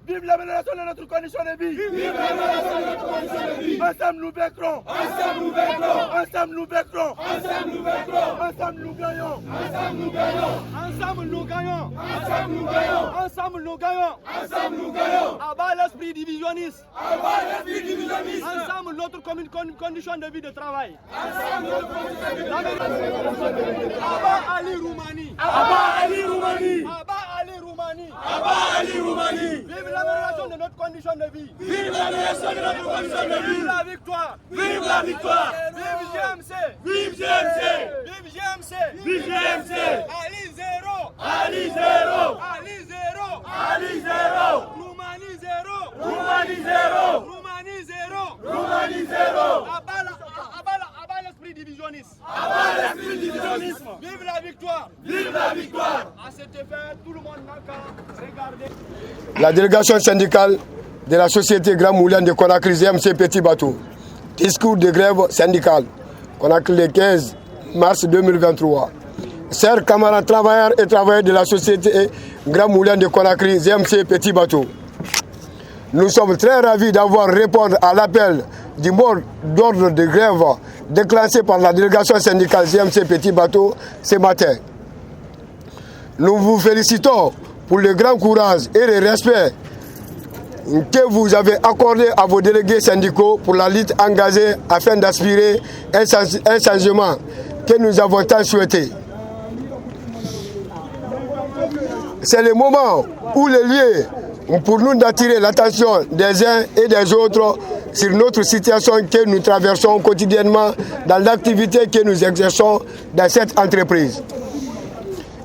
Vive l'amélioration de notre condition de vie. Vive l'amélioration de notre condition de vie. Ensemble nous vaincrons. Ensemble nous vaincrons. Ensemble nous vaincrons. Ensemble nous vaincrons. Ensemble nous gagnons. Ensemble nous gagnons. Ensemble nous gagnons. Ensemble nous gagnons. Ensemble nous gagnons. Ensemble nous gagnons. Abat l'esprit divisionniste. Abat l'esprit divisionniste. Ensemble notre condition de vie de travail. Ensemble notre condition de vie. Abat Ali Roumani. Abat Ali Roumani. Abat Ali Roumani. Abat Ali Roumani. Vive l'amélioration de notre condition de vie. Vive l'amélioration de notre condition de vie. Vive la victoire. Vive la victoire. Vive GMC. Vive GMC. Vive GMC. Vive GMC. Ali zéro. Ali zéro. Ali zéro. Ali zéro. Roumani zéro. Roumani zéro. Roumani zéro. Roumani zéro. Abat l'esprit divisionniste. Abat l'esprit divisionniste. Vive la victoire. Vive la victoire. À cet effet, tout le monde n'a qu'à regarder. La délégation syndicale de la société Grand Moulin de Conakry GMC Petit Bateau. Discours de grève syndicale. Conakry le 15 mars 2023. Chers camarades travailleurs et travailleurs de la société Grand Moulin de Conakry GMC Petit Bateau. Nous sommes très ravis d'avoir répondu à l'appel du mot d'ordre de grève déclenché par la délégation syndicale GMC Petit Bateau ce matin. Nous vous félicitons pour le grand courage et le respect que vous avez accordé à vos délégués syndicaux pour la lutte engagée afin d'aspirer un changement que nous avons tant souhaité. C'est le moment ou le lieu pour nous d'attirer l'attention des uns et des autres sur notre situation que nous traversons quotidiennement dans l'activité que nous exerçons dans cette entreprise.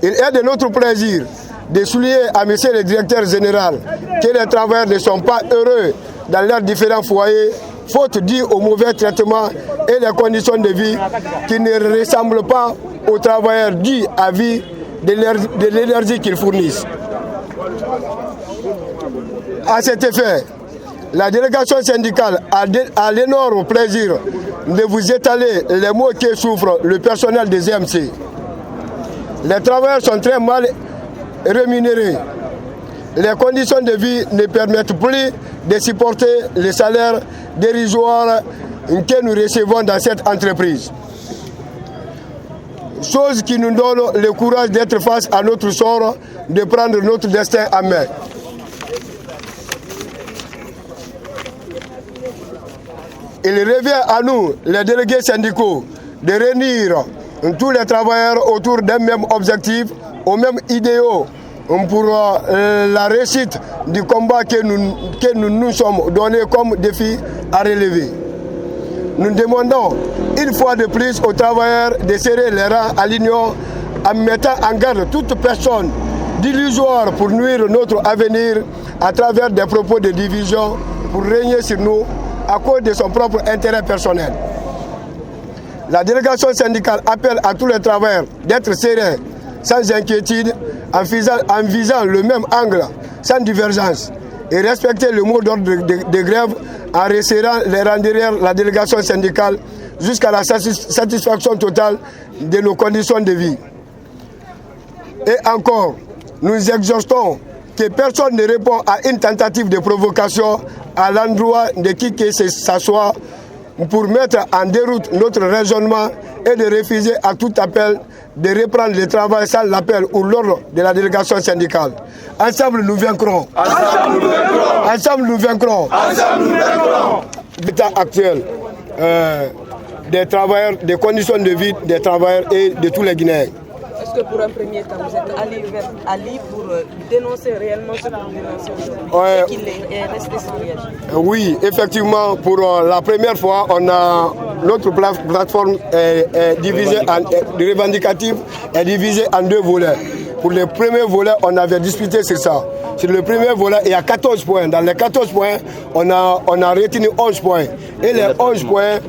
Il est de notre plaisir de souligner à M. le directeur général que les travailleurs ne sont pas heureux dans leurs différents foyers, faute due au mauvais traitement et les conditions de vie qui ne ressemblent pas aux travailleurs dits à vie de l'énergie qu'ils fournissent. À cet effet, la délégation syndicale a l'énorme plaisir de vous étaler les maux que souffre le personnel des GMC. Les travailleurs sont très mal rémunérés. Les conditions de vie ne permettent plus de supporter les salaires dérisoires que nous recevons dans cette entreprise. Chose qui nous donne le courage d'être face à notre sort, de prendre notre destin en main. Il revient à nous, les délégués syndicaux, de réunir tous les travailleurs autour d'un même objectif, aux mêmes idéaux, pour la réussite du combat que nous sommes donnés comme défi à relever. Nous demandons une fois de plus aux travailleurs de serrer les rangs à l'union en mettant en garde toute personne d'illusoire pour nuire notre avenir à travers des propos de division pour régner sur nous à cause de son propre intérêt personnel. La délégation syndicale appelle à tous les travailleurs d'être sereins, sans inquiétude, en visant le même angle, sans divergence, et respecter le mot d'ordre de grève en resserrant les rangs derrière la délégation syndicale jusqu'à la satisfaction totale de nos conditions de vie. Et encore, nous exhortons que personne ne répond à une tentative de provocation à l'endroit de qui que ce soit pour mettre en déroute notre raisonnement et de refuser à tout appel de reprendre le travail sans l'appel ou l'ordre de la délégation syndicale. Ensemble, nous vaincrons. Ensemble, nous vaincrons. Ensemble, nous vaincrons. Ensemble, nous vaincrons. L'état actuel des travailleurs, des conditions de vie des travailleurs et de tous les Guinéens. Est-ce que pour un premier temps, vous êtes allé pour dénoncer réellement ce que vous dénoncez aujourd'hui et qu'il est resté sans réagir? Oui, effectivement, pour la première fois, notre plateforme est divisée revendicative est divisée en 2 volets. Pour le premier volet, on avait discuté sur ça. Sur le premier volet, il y a 14 points. Dans les 14 points, on a retenu 11 points. Et les 11 points,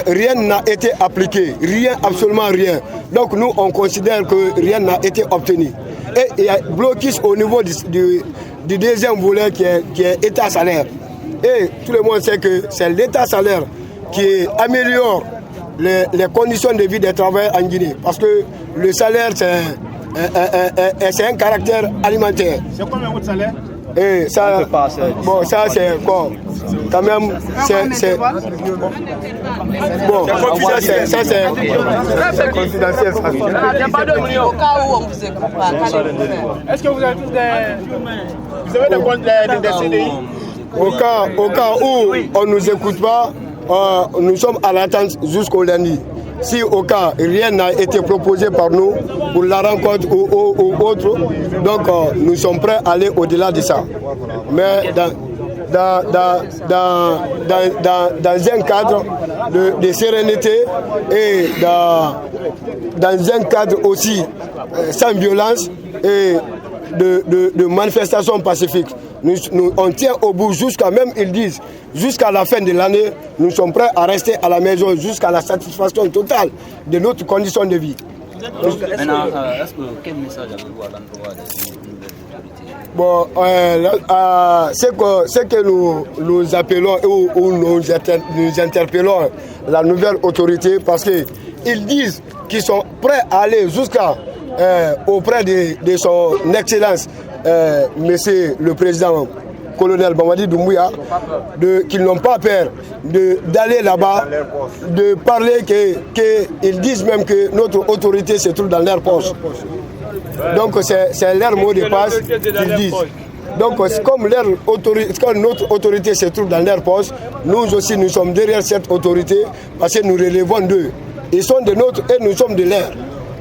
rien n'a été appliqué. Rien, absolument rien. Donc nous, on considère que rien n'a été obtenu. Et il y a blocus au niveau du deuxième volet qui est état salaire. Et tout le monde sait que c'est l'état salaire qui améliore les conditions de vie des travailleurs en Guinée. Parce que le salaire, c'est un caractère alimentaire. C'est combien votre salaire? Et ça, bon, ça c'est quoi? Quand même, c'est bon, ça c'est confidentiel. Au cas où on vous écoute pas, qu'allez-vous faire? Est-ce que vous avez des CDI? Au cas où on ne nous écoute pas, nous sommes à l'attente jusqu'au lundi. Si au cas rien n'a été proposé par nous pour la rencontre ou autre, donc nous sommes prêts à aller au-delà de ça. Mais dans un cadre de sérénité et dans un cadre aussi sans violence et de manifestations pacifiques. On tient au bout jusqu'à même, ils disent, jusqu'à la fin de l'année, nous sommes prêts à rester à la maison jusqu'à la satisfaction totale de notre condition de vie. Maintenant, quel message avez-vous à l'endroit des nouvelles autorités? Bon, ce que nous appelons ou nous interpellons la nouvelle autorité parce qu'ils disent qu'ils sont prêts à aller jusqu'à auprès de son excellence monsieur le président colonel Mamadi Doumbouya, qu'ils n'ont pas peur d'aller là-bas, de parler qu'ils disent même que notre autorité se trouve dans leur poche. Donc c'est leur mot de passe qu'ils disent. Donc comme notre autorité se trouve dans leur poche, nous aussi nous sommes derrière cette autorité parce que nous relevons d'eux. Ils sont de nôtres et nous sommes de leurs.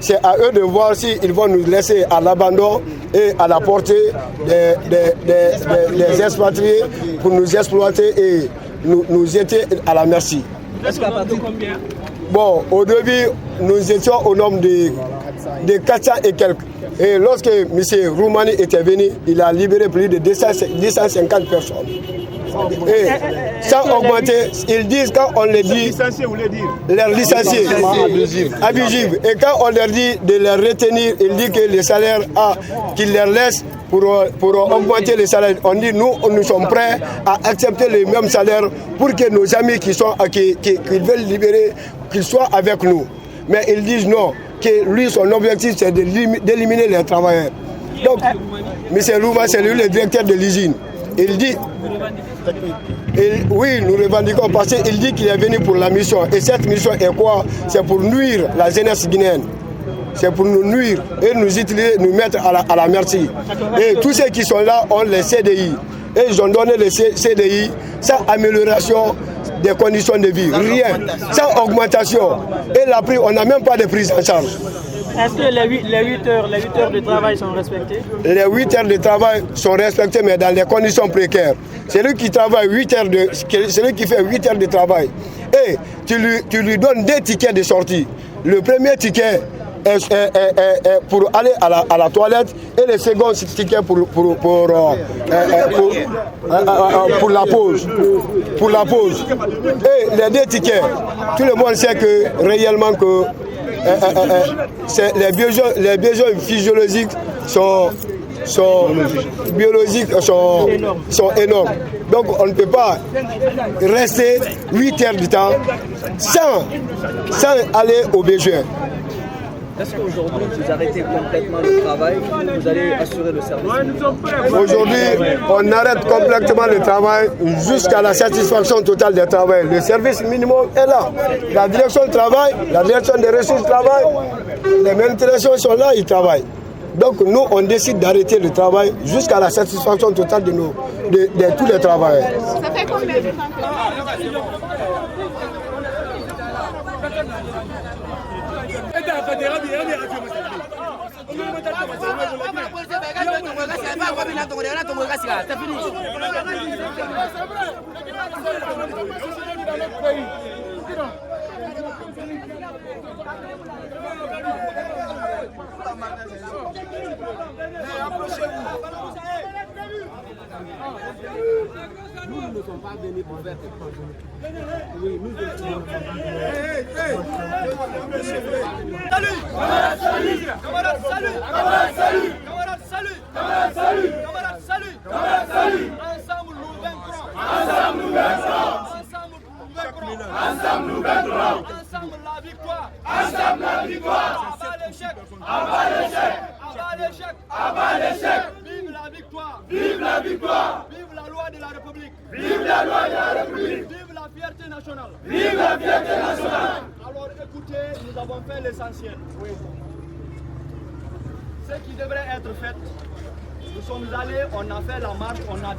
C'est à eux de voir s'ils vont nous laisser à l'abandon et à la portée des expatriés pour nous exploiter et nous étaient à la merci. Est-ce qu'à partir de combien? Bon, au début, nous étions au nombre de 400 et quelques. Et lorsque M. Roumani était venu, il a libéré plus de 250 personnes. Et sans augmenter, ils disent quand on les dit, leurs licenciés, abusifs. Et quand on leur dit de les retenir, ils disent que les salaires, qu'ils leur laissent pour augmenter les salaires. On dit nous sommes prêts à accepter les mêmes salaires pour que nos amis qui veulent libérer, qu'ils soient avec nous. Mais ils disent non, que lui, son objectif, c'est d'éliminer les travailleurs. Donc, M. Rouma, c'est lui le directeur de l'usine. Il dit, oui, nous revendiquons parce qu'il dit qu'il est venu pour la mission. Et cette mission est quoi? C'est pour nuire la jeunesse guinéenne. C'est pour nous nuire et nous utiliser, nous mettre à la merci. Et tous ceux qui sont là ont les CDI. Et ils ont donné les CDI sans amélioration des conditions de vie. Rien. Sans augmentation. Et la prise, on n'a même pas de prise en charge. Est-ce que les 8 heures de travail sont respectées? Les 8 heures de travail sont respectées, mais dans des conditions précaires. Celui qui travaille 8 heures celui qui fait 8 heures de travail, et tu lui donnes 2 tickets de sortie. Le premier ticket est pour aller à la toilette et le second ticket pour la pause. Pour la pause. Et les 2 tickets, tout le monde sait que réellement que les besoins physiologiques sont énormes. Donc on ne peut pas rester 8 heures du temps sans aller aux besoins. Est-ce qu'aujourd'hui vous arrêtez complètement le travail ou vous allez assurer le service? Aujourd'hui, on arrête complètement le travail jusqu'à la satisfaction totale des travailleurs. Le service minimum est là. La direction du travail, la direction des ressources travaillent, les manutentions sont là, ils travaillent. Donc nous, on décide d'arrêter le travail jusqu'à la satisfaction totale de tous les travailleurs. Ça fait combien de temps que Nous ne sommes pas venus pour faire quelque chose. Oui, nous Salut! Camarades, salut! Camarades, salut! Camarades, salut! Camarades, salut! Camarades, salut! Camarades, salut! Ensemble, nous vaincrons! Ensemble, nous vaincrons! Ensemble, nous vaincrons! Ensemble, la victoire! Ensemble, la victoire! Abat l'échec! Abat l'échec! Abat l'échec! Abat l'échec! Vive la victoire! Vive la victoire! Vive la loi de la République! Vive la loi de la République! Vive la fierté nationale! Vive la fierté nationale! Alors écoutez, nous avons fait l'essentiel. Oui. Ce qui devrait être fait, nous sommes allés, on a fait la marche, on a